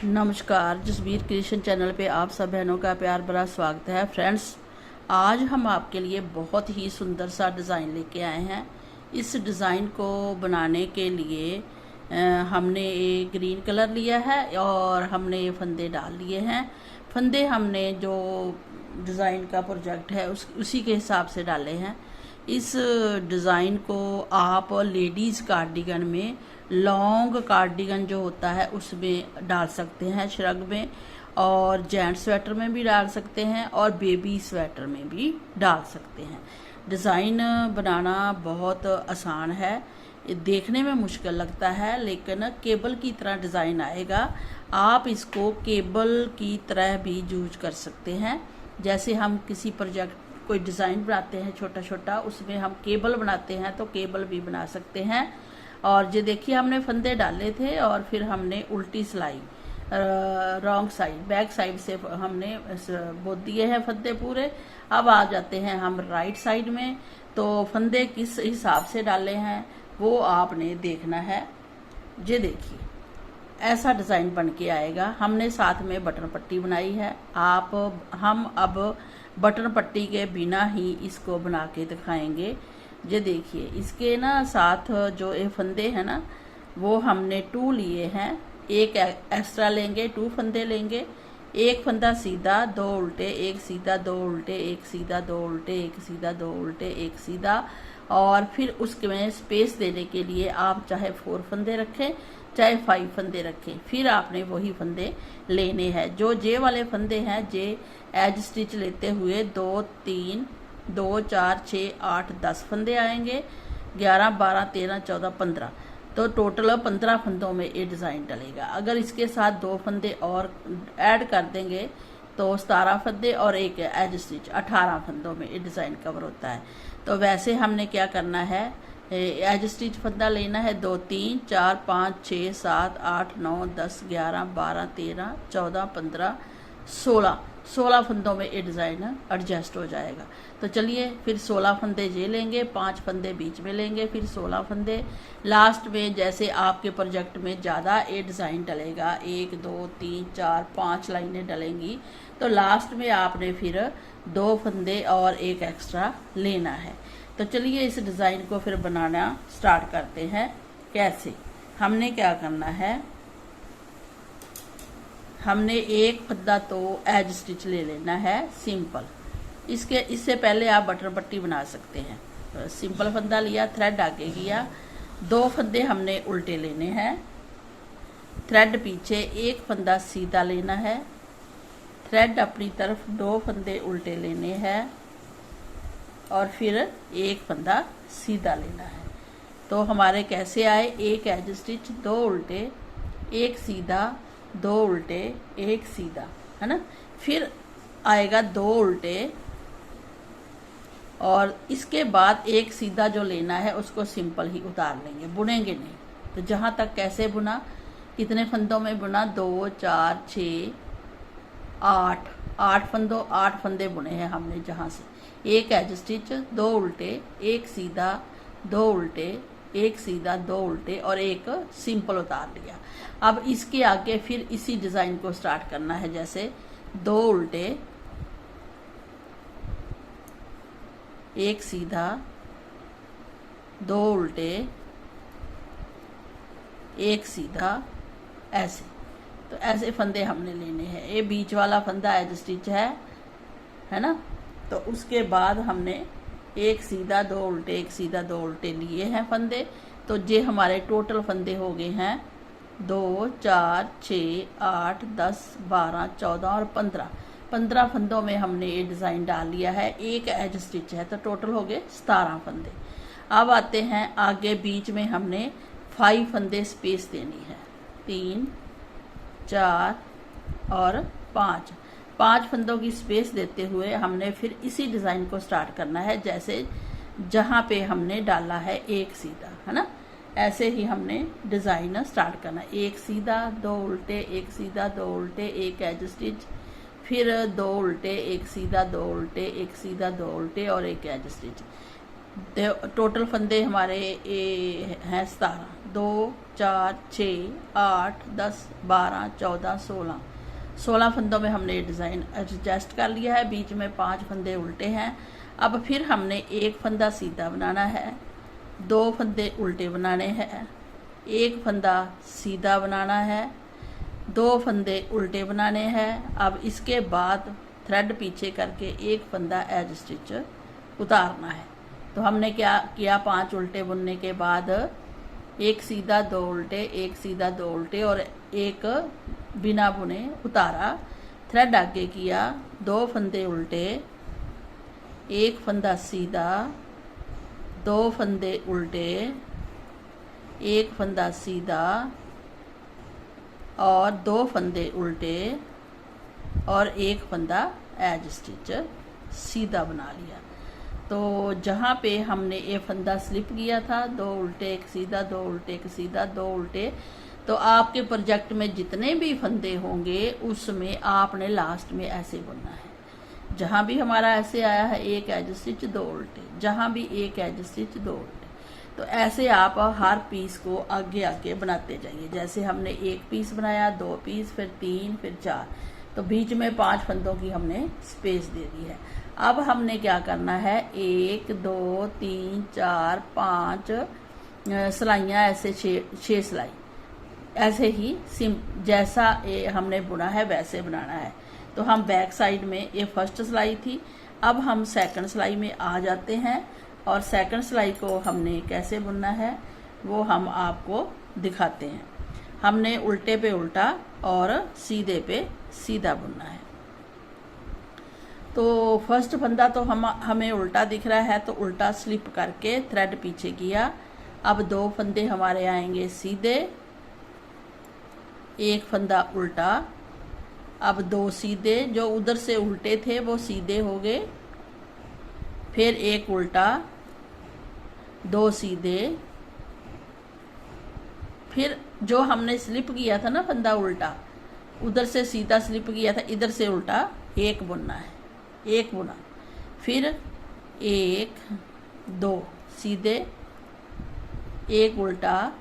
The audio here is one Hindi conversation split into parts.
नमस्कार, जसबीर क्रिएशन चैनल पे आप सब बहनों का प्यार भरा स्वागत है। फ्रेंड्स, आज हम आपके लिए बहुत ही सुंदर सा डिज़ाइन लेके आए हैं। इस डिज़ाइन को बनाने के लिए हमने एक ग्रीन कलर लिया है और हमने ये फंदे डाल लिए हैं। फंदे हमने जो डिज़ाइन का प्रोजेक्ट है उसी के हिसाब से डाले हैं। इस डिज़ाइन को आप लेडीज़ कार्डिगन में, लॉन्ग कार्डिगन जो होता है उसमें डाल सकते हैं, श्रग में, और जेंट्स स्वेटर में भी डाल सकते हैं और बेबी स्वेटर में भी डाल सकते हैं। डिज़ाइन बनाना बहुत आसान है, ये देखने में मुश्किल लगता है लेकिन केबल की तरह डिज़ाइन आएगा। आप इसको केबल की तरह भी यूज कर सकते हैं। जैसे हम किसी प्रोजेक्ट कोई डिज़ाइन बनाते हैं छोटा छोटा, उसमें हम केबल बनाते हैं तो केबल भी बना सकते हैं। और ये देखिए, हमने फंदे डाले थे और फिर हमने उल्टी सिलाई रॉन्ग साइड, बैक साइड से हमने बोत दिए हैं फंदे पूरे। अब आ जाते हैं हम राइट साइड में। तो फंदे किस हिसाब से डाले हैं वो आपने देखना है। ये देखिए, ऐसा डिज़ाइन बन के आएगा। हमने साथ में बटन पट्टी बनाई है। हम अब बटन पट्टी के बिना ही इसको बना के दिखाएंगे। ये देखिए, इसके ना साथ जो ये फंदे हैं ना, वो हमने 2 लिए हैं। एक एक्स्ट्रा लेंगे, 2 फंदे लेंगे। एक फंदा सीधा, 2 उल्टे, एक सीधा, 2 उल्टे, एक सीधा, 2 उल्टे, एक सीधा, 2 उल्टे, एक सीधा। और फिर उसमें स्पेस देने के लिए आप चाहे 4 फंदे रखें चाहे 5 फंदे रखें। फिर आपने वही फंदे लेने हैं। जो जे वाले फंदे हैं, जे एज स्टिच लेते हुए 2 3 2 4 6 8 10 फंदे आएंगे। 11 12 13 14 15, तो टोटल 15 फंदों में ये डिज़ाइन डलेगा। अगर इसके साथ 2 फंदे और ऐड कर देंगे तो 17 फंदे और एक एज स्टिच, 18 फंदों में ये डिज़ाइन कवर होता है। तो वैसे हमने क्या करना है, एज स्टिच फंदा लेना है 2 3 4 5 6 7 8 9 10 11 12 13 14 15 16 फंदों में ये डिज़ाइन एडजस्ट हो जाएगा। तो चलिए, फिर 16 फंदे ये लेंगे, 5 फंदे बीच में लेंगे, फिर 16 फंदे लास्ट में। जैसे आपके प्रोजेक्ट में ज़्यादा ये डिज़ाइन डलेगा, 1 2 3 4 5 लाइनें डलेंगी, तो लास्ट में आपने फिर 2 फंदे और एक एक्स्ट्रा लेना है। तो चलिए, इस डिज़ाइन को फिर बनाना स्टार्ट करते हैं। कैसे, हमने क्या करना है, हमने एक फंदा तो एज स्टिच ले लेना है सिंपल। इससे पहले आप बटन पट्टी बना सकते हैं। तो सिंपल फंदा लिया, थ्रेड आगे किया, 2 फंदे हमने उल्टे लेने हैं, थ्रेड पीछे, एक फंदा सीधा लेना है, थ्रेड अपनी तरफ, 2 फंदे उल्टे लेने हैं और फिर एक फंदा सीधा लेना है। तो हमारे कैसे आए, एक एज स्टिच, 2 उल्टे, एक सीधा, 2 उल्टे, एक सीधा, है ना। फिर आएगा 2 उल्टे और इसके बाद एक सीधा जो लेना है उसको सिंपल ही उतार लेंगे, बुनेंगे नहीं। तो जहाँ तक कैसे बुना, कितने फंदों में बुना, 2 4 6 8 फंदों, 8 फंदे बुने हैं हमने। जहाँ से एक एज स्टिच, 2 उल्टे, एक सीधा, 2 उल्टे, एक सीधा, 2 उल्टे और एक सिंपल उतार लिया। अब इसके आगे फिर इसी डिज़ाइन को स्टार्ट करना है। जैसे 2 उल्टे, एक सीधा, 2 उल्टे, एक सीधा, ऐसे। तो ऐसे फंदे हमने लेने हैं। ये बीच वाला फंदा एज स्टिच है ना। तो उसके बाद हमने एक सीधा, 2 उल्टे, एक सीधा, 2 उल्टे लिए हैं फंदे। तो ये हमारे टोटल फंदे हो गए हैं 2 4 6 8 10 12 14 और 15 फंदों में हमने ये डिज़ाइन डाल लिया है। एक एज स्टिच है, तो टोटल हो गए 17 फंदे। अब आते हैं आगे, बीच में हमने 5 फंदे स्पेस देनी है, 3 4 और 5 फंदों की स्पेस देते हुए हमने फिर इसी डिज़ाइन को स्टार्ट करना है। जैसे जहाँ पे हमने डाला है एक सीधा, है ना, ऐसे ही हमने डिज़ाइन स्टार्ट करना है। एक सीधा, 2 उल्टे, एक सीधा, 2 उल्टे, एक एज स्टिच, फिर 2 उल्टे, एक सीधा, 2 उल्टे, एक सीधा, 2 उल्टे और एक एज स्टिच। टोटल फंदे हमारे हैं 17, 2 4 6 8 10 12 14 16 फंदों में हमने ये डिज़ाइन एडजस्ट कर लिया है। बीच में 5 फंदे उल्टे हैं। अब फिर हमने एक फंदा सीधा बनाना है, 2 फंदे उल्टे बनाने हैं, एक फंदा सीधा बनाना है, 2 फंदे उल्टे बनाने हैं। अब इसके बाद थ्रेड पीछे करके एक फंदा एज स्टिच उतारना है। तो हमने क्या किया, 5 उल्टे बुनने के बाद एक सीधा 2 उल्टे, एक सीधा 2 उल्टे और एक बिना बुने उतारा। थ्रेड आगे किया, 2 फंदे उल्टे, एक फंदा सीधा, 2 फंदे उल्टे, एक फंदा सीधा और 2 फंदे उल्टे और एक फंदा एज स्टिच सीधा बना लिया। तो जहाँ पे हमने ये फंदा स्लिप किया था, 2 उल्टे एक सीधा, 2 उल्टे एक सीधा, 2 उल्टे, तो आपके प्रोजेक्ट में जितने भी फंदे होंगे उसमें आपने लास्ट में ऐसे बुनना है। जहाँ भी हमारा ऐसे आया है एक एज स्टिच 2 उल्टे, जहाँ भी एक एज स्टिच 2 उल्टे, तो ऐसे आप हर पीस को आगे आगे बनाते जाइए। जैसे हमने एक पीस बनाया, 2 पीस, फिर 3, फिर 4, तो बीच में 5 फंदों की हमने स्पेस दे दी है। अब हमने क्या करना है, 1 2 3 4 5 सिलाइयाँ, ऐसे 6 सिलाई, ऐसे ही जैसा ये हमने बुना है वैसे बनाना है। तो हम बैक साइड में, ये फर्स्ट सिलाई थी, अब हम सेकंड सिलाई में आ जाते हैं और सेकंड सिलाई को हमने कैसे बुनना है वो हम आपको दिखाते हैं। हमने उल्टे पे उल्टा और सीधे पे सीधा बुनना है। तो फर्स्ट फंदा तो हमें उल्टा दिख रहा है, तो उल्टा स्लिप करके थ्रेड पीछे किया। अब 2 फंदे हमारे आएंगे सीधे, एक फंदा उल्टा, अब 2 सीधे, जो उधर से उल्टे थे वो सीधे हो गए, फिर एक उल्टा, 2 सीधे, फिर जो हमने स्लिप किया था ना फंदा उल्टा, उधर से सीधा स्लिप किया था, इधर से उल्टा एक बुनना है, एक बुना, फिर 1 2 सीधे, एक उल्टा,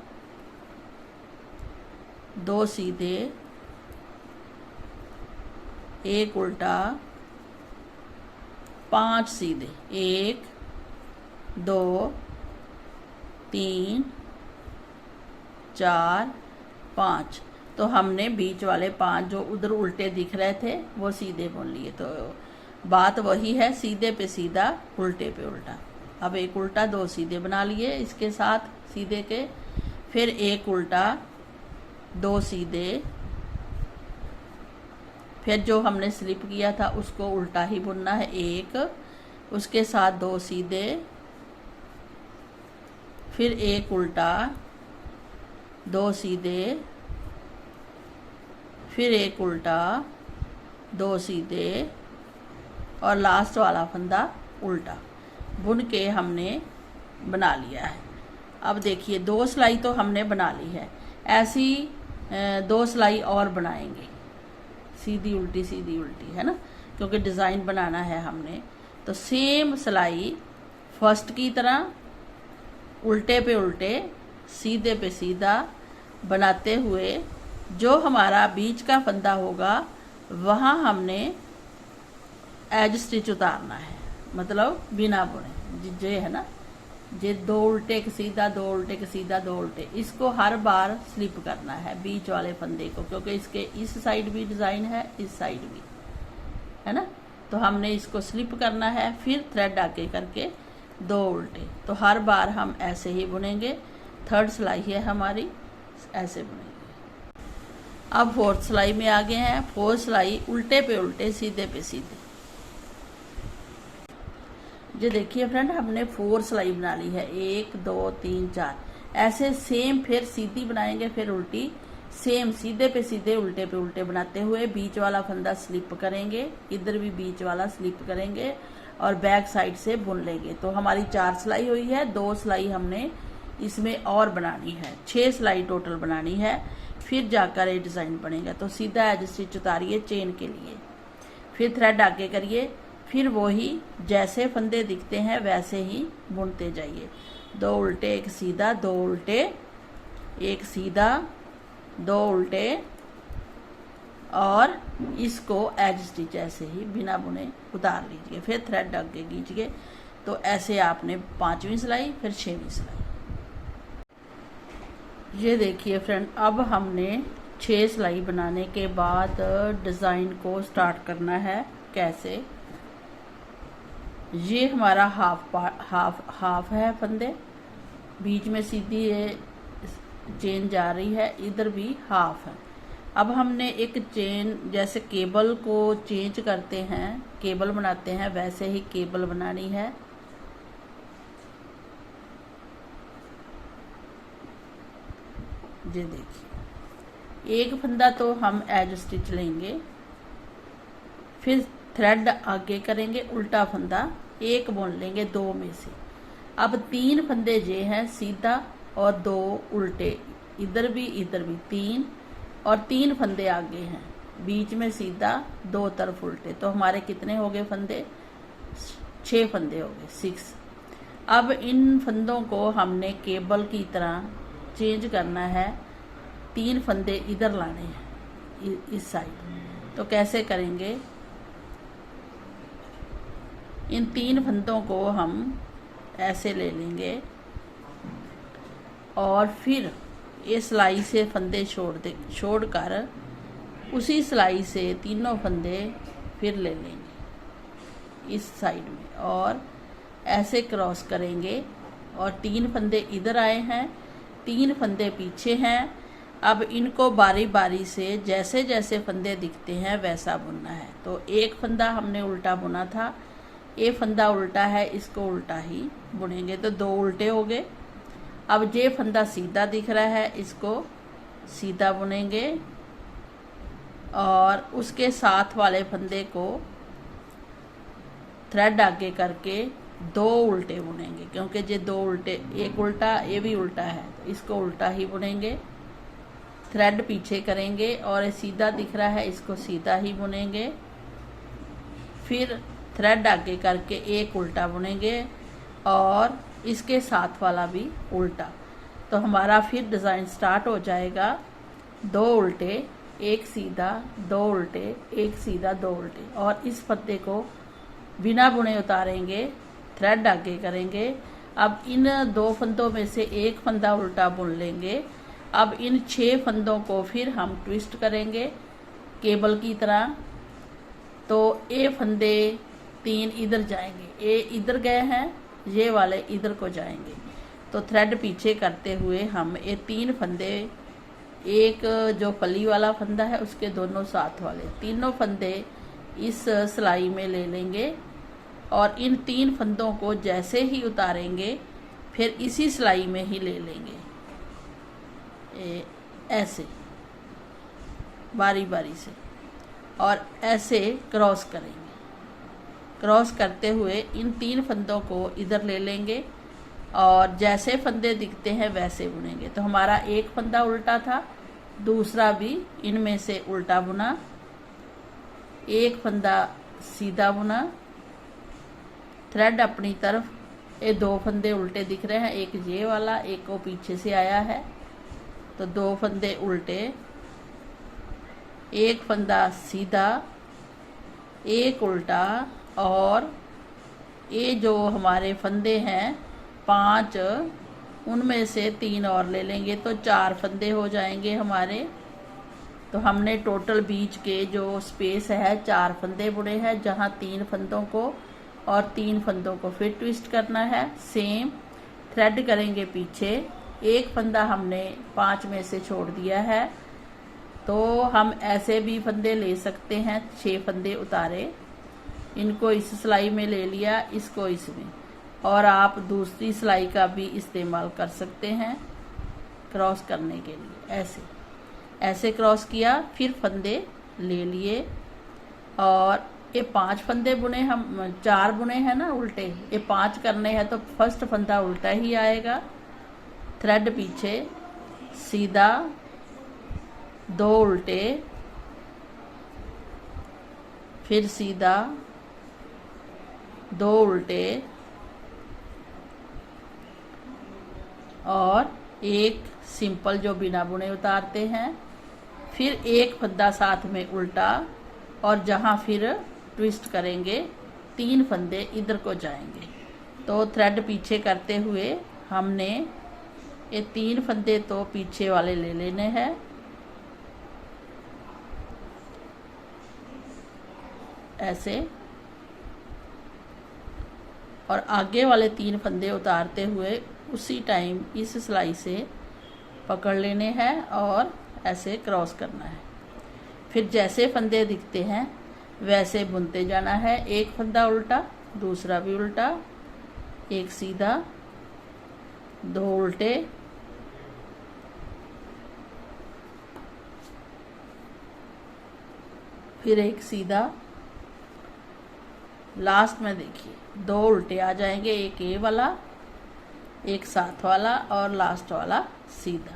2 सीधे, एक उल्टा, 5 सीधे, 1 2 3 4 5। तो हमने बीच वाले 5 जो उधर उल्टे दिख रहे थे वो सीधे बुन लिए। तो बात वही है, सीधे पे सीधा, उल्टे पे उल्टा। अब एक उल्टा, 2 सीधे बना लिए इसके साथ सीधे के, फिर एक उल्टा, 2 सीधे, फिर जो हमने स्लिप किया था उसको उल्टा ही बुनना है, एक, उसके साथ 2 सीधे, फिर एक उल्टा, 2 सीधे, फिर एक उल्टा, 2 सीधे और लास्ट वाला फंदा उल्टा बुन के हमने बना लिया है। अब देखिए 2 सिलाई तो हमने बना ली है, ऐसी 2 सिलाई और बनाएंगे, सीधी उल्टी सीधी उल्टी, है ना, क्योंकि डिज़ाइन बनाना है हमने। तो सेम सिलाई फर्स्ट की तरह उल्टे पे उल्टे, सीधे पे सीधा बनाते हुए जो हमारा बीच का फंदा होगा वहाँ हमने एज स्टिच उतारना है, मतलब बिना बुने, जे है ना, जे 2 उल्टे के सीधा, 2 उल्टे के सीधा, 2 उल्टे, इसको हर बार स्लिप करना है बीच वाले फंदे को, क्योंकि इसके इस साइड भी डिज़ाइन है, इस साइड भी है ना। तो हमने इसको स्लिप करना है, फिर थ्रेड आगे करके 2 उल्टे। तो हर बार हम ऐसे ही बुनेंगे। थर्ड सिलाई है हमारी, ऐसे बुनेंगे। अब फोर्थ सिलाई में आ गए हैं। फोर्थ सिलाई उल्टे पे उल्टे, सीधे पे सीधे। ये देखिए फ्रेंड, हमने 4 सिलाई बना ली है, 1 2 3 4, ऐसे सेम फिर सीधी बनाएंगे, फिर उल्टी, सेम सीधे पे सीधे उल्टे पे उल्टे बनाते हुए बीच वाला फंदा स्लिप करेंगे, इधर भी बीच वाला स्लिप करेंगे और बैक साइड से बुन लेंगे। तो हमारी 4 सिलाई हुई है, 2 सिलाई हमने इसमें और बनानी है, 6 सिलाई टोटल बनानी है, फिर जाकर ये डिज़ाइन बनेगा। तो सीधा एज स्टिच उतारिए चेन के लिए, फिर थ्रेड आगे करिए, फिर वही जैसे फंदे दिखते हैं वैसे ही बुनते जाइए। 2 उल्टे 1 सीधा, 2 उल्टे 1 सीधा, 2 उल्टे, और इसको एज स्टिच ऐसे ही बिना बुने उतार लीजिए। फिर थ्रेड आगे खींचिए। तो ऐसे आपने 5वीं सिलाई, फिर 6वीं सिलाई। ये देखिए फ्रेंड, अब हमने 6 सिलाई बनाने के बाद डिज़ाइन को स्टार्ट करना है। कैसे? ये हमारा हाफ है फंदे, बीच में सीधी चेन जा रही है, इधर भी हाफ है। अब हमने एक चेन, जैसे केबल को चेंज करते हैं, केबल बनाते हैं, वैसे ही केबल बनानी है। ये देखिए, एक फंदा तो हम एज स्टिच लेंगे, फिर थ्रेड आगे करेंगे, उल्टा फंदा एक बुन लेंगे 2 में से। अब 3 फंदे ये हैं सीधा और 2 उल्टे, इधर भी 3, और 3 फंदे आगे हैं, बीच में सीधा, 2 तरफ उल्टे। तो हमारे कितने हो गए फंदे? 6 फंदे हो गए, 6। अब इन फंदों को हमने केबल की तरह चेंज करना है, 3 फंदे इधर लाने हैं इस साइड। तो कैसे करेंगे? इन 3 फंदों को हम ऐसे ले लेंगे और फिर ये सिलाई से फंदे छोड़कर उसी सिलाई से तीनों फंदे फिर ले लेंगे इस साइड में, और ऐसे क्रॉस करेंगे। और 3 फंदे इधर आए हैं, 3 फंदे पीछे हैं। अब इनको बारी बारी से जैसे जैसे फंदे दिखते हैं वैसा बुनना है। तो एक फंदा हमने उल्टा बुना था, ये फंदा उल्टा है, इसको उल्टा ही बुनेंगे। तो 2 उल्टे हो गए। अब ये फंदा सीधा दिख रहा है, इसको सीधा बुनेंगे, और उसके साथ वाले फंदे को थ्रेड आगे करके 2 उल्टे बुनेंगे, क्योंकि ये 2 उल्टे, एक उल्टा, ये भी उल्टा है, तो इसको उल्टा ही बुनेंगे। थ्रेड पीछे करेंगे, और ये सीधा दिख रहा है, इसको सीधा ही बुनेंगे। फिर थ्रेड आगे करके एक उल्टा बुनेंगे, और इसके साथ वाला भी उल्टा। तो हमारा फिर डिज़ाइन स्टार्ट हो जाएगा। 2 उल्टे 1 सीधा, 2 उल्टे 1 सीधा, 2 उल्टे, और इस फंदे को बिना बुने उतारेंगे, थ्रेड आगे करेंगे। अब इन 2 फंदों में से एक फंदा उल्टा बुन लेंगे। अब इन 6 फंदों को फिर हम ट्विस्ट करेंगे केबल की तरह। तो ये फंदे 3 इधर जाएंगे, ये इधर गए हैं, ये वाले इधर को जाएंगे। तो थ्रेड पीछे करते हुए हम ये 3 फंदे, एक जो पली वाला फंदा है उसके दोनों साथ वाले तीनों फंदे इस सिलाई में ले लेंगे, और इन 3 फंदों को जैसे ही उतारेंगे फिर इसी सिलाई में ही ले लेंगे, ऐसे बारी बारी से, और ऐसे क्रॉस करेंगे। क्रॉस करते हुए इन 3 फंदों को इधर ले लेंगे, और जैसे फंदे दिखते हैं वैसे बुनेंगे। तो हमारा एक फंदा उल्टा था, दूसरा भी इनमें से उल्टा बुना, एक फंदा सीधा बुना, थ्रेड अपनी तरफ, ये 2 फंदे उल्टे दिख रहे हैं, एक ये वाला, एक वो पीछे से आया है। तो 2 फंदे उल्टे, एक फंदा सीधा, एक उल्टा, और ये जो हमारे फंदे हैं 5, उनमें से 3 और ले लेंगे, तो 4 फंदे हो जाएंगे हमारे। तो हमने टोटल बीच के जो स्पेस है 4 फंदे बुने हैं, जहाँ 3 फंदों को और 3 फंदों को फिर ट्विस्ट करना है। सेम थ्रेड करेंगे पीछे, एक फंदा हमने 5 में से छोड़ दिया है, तो हम ऐसे भी फंदे ले सकते हैं। 6 फंदे उतारे, इनको इस सिलाई में ले लिया, इसको इसमें, और आप दूसरी सिलाई का भी इस्तेमाल कर सकते हैं क्रॉस करने के लिए। ऐसे ऐसे क्रॉस किया, फिर फंदे ले लिए, और ये 5 फंदे बुने, हम 4 बुने हैं ना उल्टे, ये 5 करने हैं, तो फर्स्ट फंदा उल्टा ही आएगा। थ्रेड पीछे सीधा, 2 उल्टे, फिर सीधा, दो उल्टे और एक सिंपल जो बिना बुने उतारते हैं, फिर एक फंदा साथ में उल्टा, और जहां फिर ट्विस्ट करेंगे 3 फंदे इधर को जाएंगे। तो थ्रेड पीछे करते हुए हमने ये 3 फंदे तो पीछे वाले ले लेने हैं, ऐसे, और आगे वाले 3 फंदे उतारते हुए उसी टाइम इस सिलाई से पकड़ लेने हैं और ऐसे क्रॉस करना है। फिर जैसे फंदे दिखते हैं वैसे बुनते जाना है। एक फंदा उल्टा, दूसरा भी उल्टा, एक सीधा, 2 उल्टे, फिर एक सीधा, लास्ट में देखिए 2 उल्टे आ जाएंगे, एक ये वाला, एक साथ वाला और लास्ट वाला सीधा।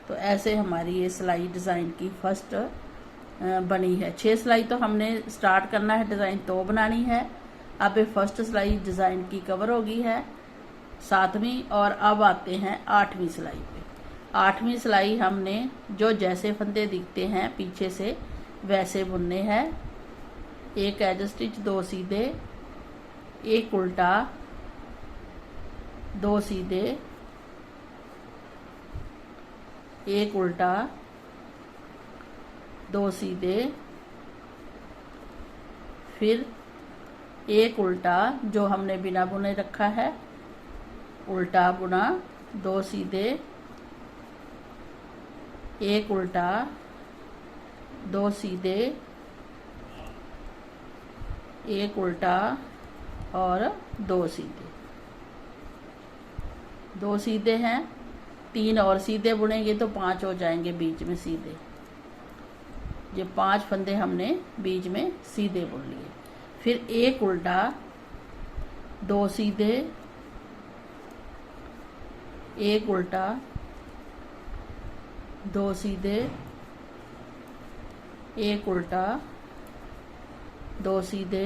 तो ऐसे हमारी ये सिलाई डिज़ाइन की फर्स्ट बनी है। 6 सिलाई तो हमने स्टार्ट करना है, डिज़ाइन तो बनानी है। अब ये फर्स्ट सिलाई डिज़ाइन की कवर होगी है 7वीं, और अब आते हैं 8वीं सिलाई पे। 8वीं सिलाई हमने जो जैसे फंदे दिखते हैं पीछे से वैसे बुनने हैं। एक एज स्टिच, 2 सीधे, एक उल्टा, 2 सीधे, एक उल्टा, 2 सीधे, फिर एक उल्टा जो हमने बिना बुने रखा है, उल्टा बुना, 2 सीधे, एक उल्टा, 2 सीधे, एक उल्टा और 2 सीधे। 2 सीधे हैं, 3 और सीधे बुनेंगे तो 5 हो जाएंगे बीच में सीधे। ये 5 फंदे हमने बीच में सीधे बुन लिए। फिर एक उल्टा, 2 सीधे, एक उल्टा, 2 सीधे, एक उल्टा, 2 सीधे,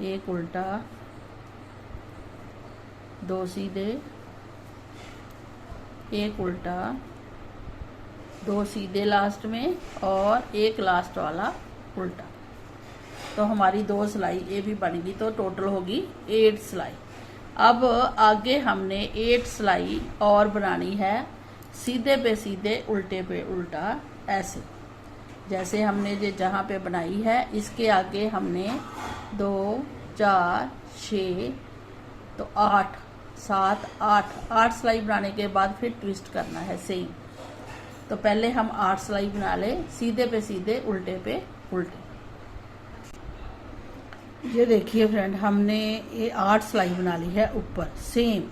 एक उल्टा, 2 सीधे, एक उल्टा, 2 सीधे लास्ट में और एक लास्ट वाला उल्टा। तो हमारी 2 सिलाई ये भी बन गई, तो टोटल होगी 8 सिलाई। अब आगे हमने 8 सिलाई और बनानी है, सीधे पे सीधे, उल्टे पे उल्टा, ऐसे जैसे हमने ये जहाँ पे बनाई है। इसके आगे हमने 2, 4, 6, तो 8, 7, 8 सिलाई बनाने के बाद फिर ट्विस्ट करना है सेम। तो पहले हम 8 सिलाई बना ले, सीधे पे सीधे, उल्टे पे उल्टे। ये देखिए फ्रेंड, हमने ये 8 सिलाई बना ली है ऊपर सेम,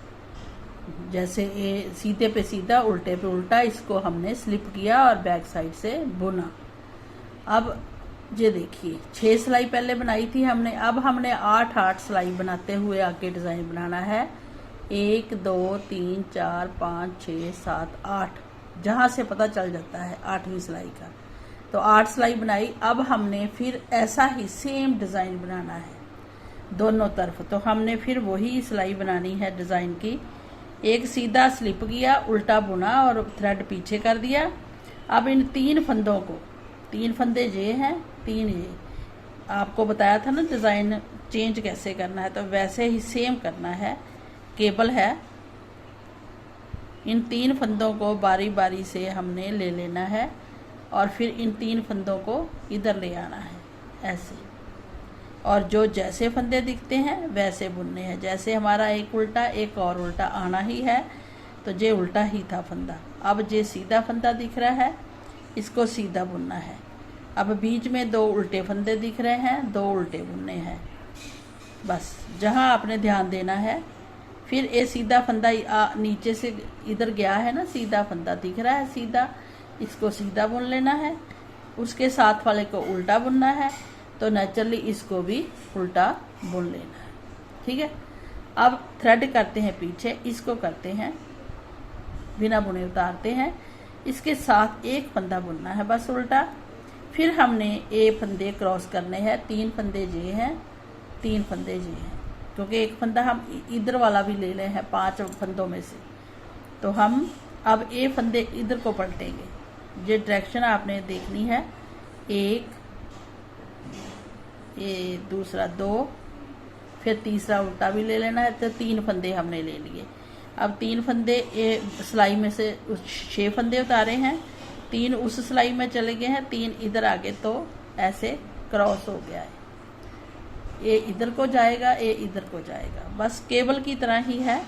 जैसे ये सीधे पे सीधा, उल्टे पे उल्टा, इसको हमने स्लिप किया और बैक साइड से बुना। अब ये देखिए 6 सिलाई पहले बनाई थी हमने, अब हमने 8 सिलाई बनाते हुए आगे डिज़ाइन बनाना है। 1, 2, 3, 4, 5, 6, 7, 8, जहाँ से पता चल जाता है 8वीं सिलाई का। तो 8 सिलाई बनाई। अब हमने फिर ऐसा ही सेम डिज़ाइन बनाना है दोनों तरफ। तो हमने फिर वही सिलाई बनानी है डिज़ाइन की। एक सीधा स्लिप किया, उल्टा बुना और थ्रेड पीछे कर दिया। अब इन 3 फंदों को, 3 फंदे ये हैं, 3 ये, आपको बताया था ना डिज़ाइन चेंज कैसे करना है, तो वैसे ही सेम करना है। केबल है, इन 3 फंदों को बारी बारी से हमने ले लेना है और फिर इन 3 फंदों को इधर ले आना है ऐसे, और जो जैसे फंदे दिखते हैं वैसे बुनने हैं। जैसे हमारा एक उल्टा, एक और उल्टा आना ही है, तो ये उल्टा ही था फंदा। अब ये सीधा फंदा दिख रहा है, इसको सीधा बुनना है। अब बीच में 2 उल्टे फंदे दिख रहे हैं, 2 उल्टे बुनने हैं, बस जहां आपने ध्यान देना है। फिर ये सीधा फंदा नीचे से इधर गया है ना, सीधा फंदा दिख रहा है सीधा, इसको सीधा बुन लेना है। उसके साथ वाले को उल्टा बुनना है, तो नेचुरली इसको भी उल्टा बुन लेना है। ठीक है, अब थ्रेड करते हैं पीछे, इसको करते हैं बिना बुने उतारते हैं। इसके साथ एक फंदा बुनना है बस उल्टा, फिर हमने ए फंदे क्रॉस करने हैं, 3 फंदे ये हैं, 3 फंदे ये हैं, क्योंकि एक फंदा हम इधर वाला भी ले ले हैं 5 फंदों में से। तो हम अब ए फंदे इधर को पलटेंगे। ये डायरेक्शन आपने देखनी है, 1, ये दूसरा 2, फिर तीसरा उल्टा भी ले लेना है। तो 3 फंदे हमने ले लिए। अब 3 फंदे सिलाई में से 6 फंदे उतारे हैं, 3 उस सिलाई में चले गए हैं, 3 इधर आगे, तो ऐसे क्रॉस हो गया है। ये इधर को जाएगा, ये इधर को जाएगा, बस केबल की तरह ही है।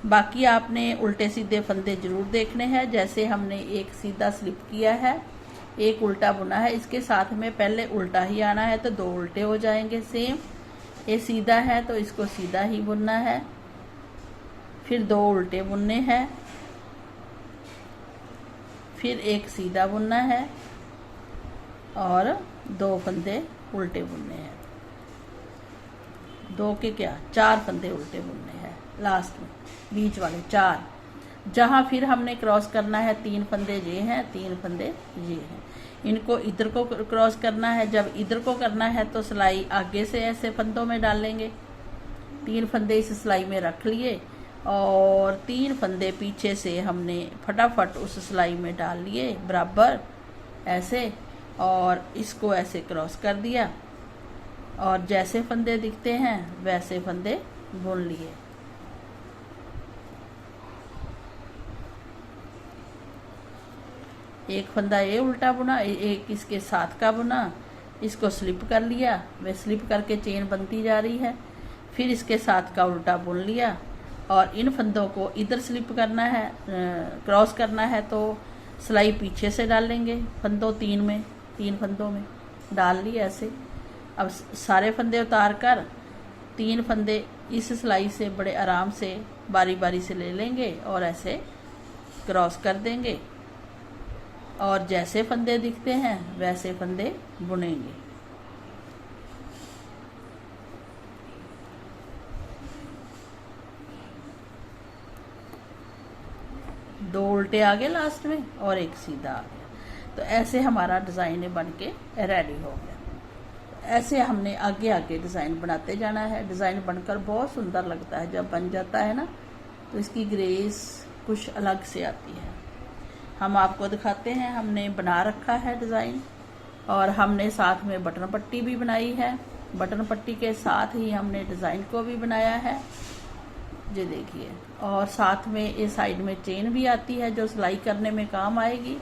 बाकी आपने उल्टे सीधे फंदे जरूर देखने हैं। जैसे हमने एक सीधा स्लिप किया है, एक उल्टा बुना है, इसके साथ में पहले उल्टा ही आना है, तो 2 उल्टे हो जाएंगे सेम। ये सीधा है तो इसको सीधा ही बुनना है, फिर 2 उल्टे बुनने हैं, फिर एक सीधा बुनना है और 2 फंदे उल्टे बुनने हैं। 2 के क्या 4 फंदे उल्टे बुनने हैं लास्ट में, बीच वाले 4। जहाँ फिर हमने क्रॉस करना है, 3 फंदे ये हैं, 3 फंदे ये हैं। इनको इधर को क्रॉस करना है। जब इधर को करना है तो सिलाई आगे से ऐसे फंदों में डालेंगे। 3 फंदे इस सिलाई में रख लिए और 3 फंदे पीछे से हमने फटाफट उस सिलाई में डाल लिए बराबर ऐसे, और इसको ऐसे क्रॉस कर दिया और जैसे फंदे दिखते हैं वैसे फंदे बुन लिए। एक फंदा ये उल्टा बुना, एक इसके साथ का बुना, इसको स्लिप कर लिया, वे स्लिप करके चेन बनती जा रही है। फिर इसके साथ का उल्टा बुन लिया और इन फंदों को इधर स्लिप करना है, क्रॉस करना है, तो सिलाई पीछे से डालेंगे फंदों 3 फंदों में डाल ली ऐसे। अब सारे फंदे उतार कर 3 फंदे इस सिलाई से बड़े आराम से बारी बारी से ले लेंगे और ऐसे क्रॉस कर देंगे और जैसे फंदे दिखते हैं वैसे फंदे बुनेंगे। दो उल्टे आ गए लास्ट में और एक सीधा आ गया। तो ऐसे हमारा डिज़ाइन बन के रेडी हो गया। ऐसे हमने आगे आगे डिज़ाइन बनाते जाना है। डिज़ाइन बनकर बहुत सुंदर लगता है जब बन जाता है ना, तो इसकी ग्रेस कुछ अलग से आती है। हम आपको दिखाते हैं, हमने बना रखा है डिज़ाइन और हमने साथ में बटन पट्टी भी बनाई है। बटन पट्टी के साथ ही हमने डिज़ाइन को भी बनाया है, ये देखिए। और साथ में ये साइड में चेन भी आती है जो सिलाई करने में काम आएगी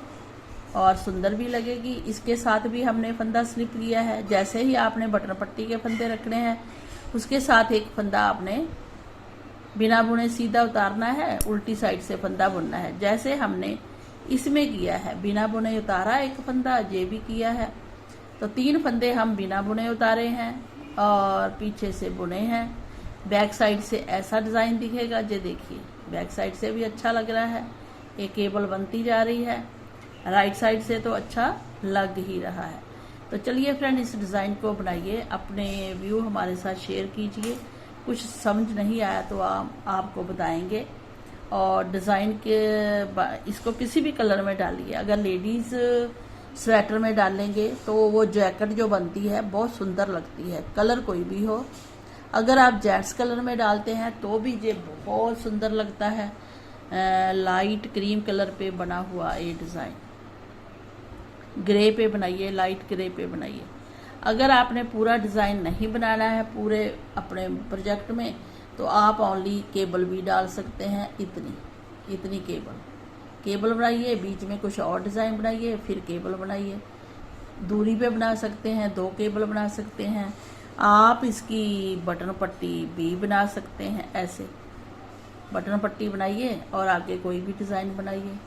और सुंदर भी लगेगी। इसके साथ भी हमने फंदा स्लिप लिया है। जैसे ही आपने बटन पट्टी के फंदे रखने हैं उसके साथ एक फंदा आपने बिना बुने सीधा उतारना है, उल्टी साइड से फंदा बुनना है। जैसे हमने इसमें किया है, बिना बुने उतारा एक फंदा, ये भी किया है। तो 3 फंदे हम बिना बुने उतारे हैं और पीछे से बुने हैं। बैक साइड से ऐसा डिज़ाइन दिखेगा, ये देखिए बैक साइड से भी अच्छा लग रहा है। एक केबल बनती जा रही है, राइट साइड से तो अच्छा लग ही रहा है। तो चलिए फ्रेंड, इस डिज़ाइन को बनाइए, अपने व्यू हमारे साथ शेयर कीजिए। कुछ समझ नहीं आया तो आपको बताएंगे। और डिज़ाइन के इसको किसी भी कलर में डालिए। अगर लेडीज़ स्वेटर में डालेंगे तो वो जैकेट जो बनती है बहुत सुंदर लगती है, कलर कोई भी हो। अगर आप जेंट्स कलर में डालते हैं तो भी ये बहुत सुंदर लगता है। लाइट क्रीम कलर पे बना हुआ ये डिज़ाइन, ग्रे पे बनाइए, लाइट ग्रे पे बनाइए। अगर आपने पूरा डिज़ाइन नहीं बनाना है पूरे अपने प्रोजेक्ट में, तो आप ओनली केबल भी डाल सकते हैं। इतनी केबल बनाइए, बीच में कुछ और डिज़ाइन बनाइए, फिर केबल बनाइए। दूरी पे बना सकते हैं, 2 केबल बना सकते हैं। आप इसकी बटन पट्टी भी बना सकते हैं। ऐसे बटन पट्टी बनाइए और आगे कोई भी डिज़ाइन बनाइए।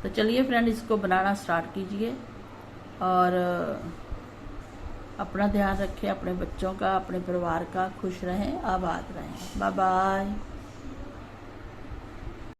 तो चलिए फ्रेंड, इसको बनाना स्टार्ट कीजिए और अपना ध्यान रखें, अपने बच्चों का, अपने परिवार का। खुश रहें, आबाद रहें। Bye bye.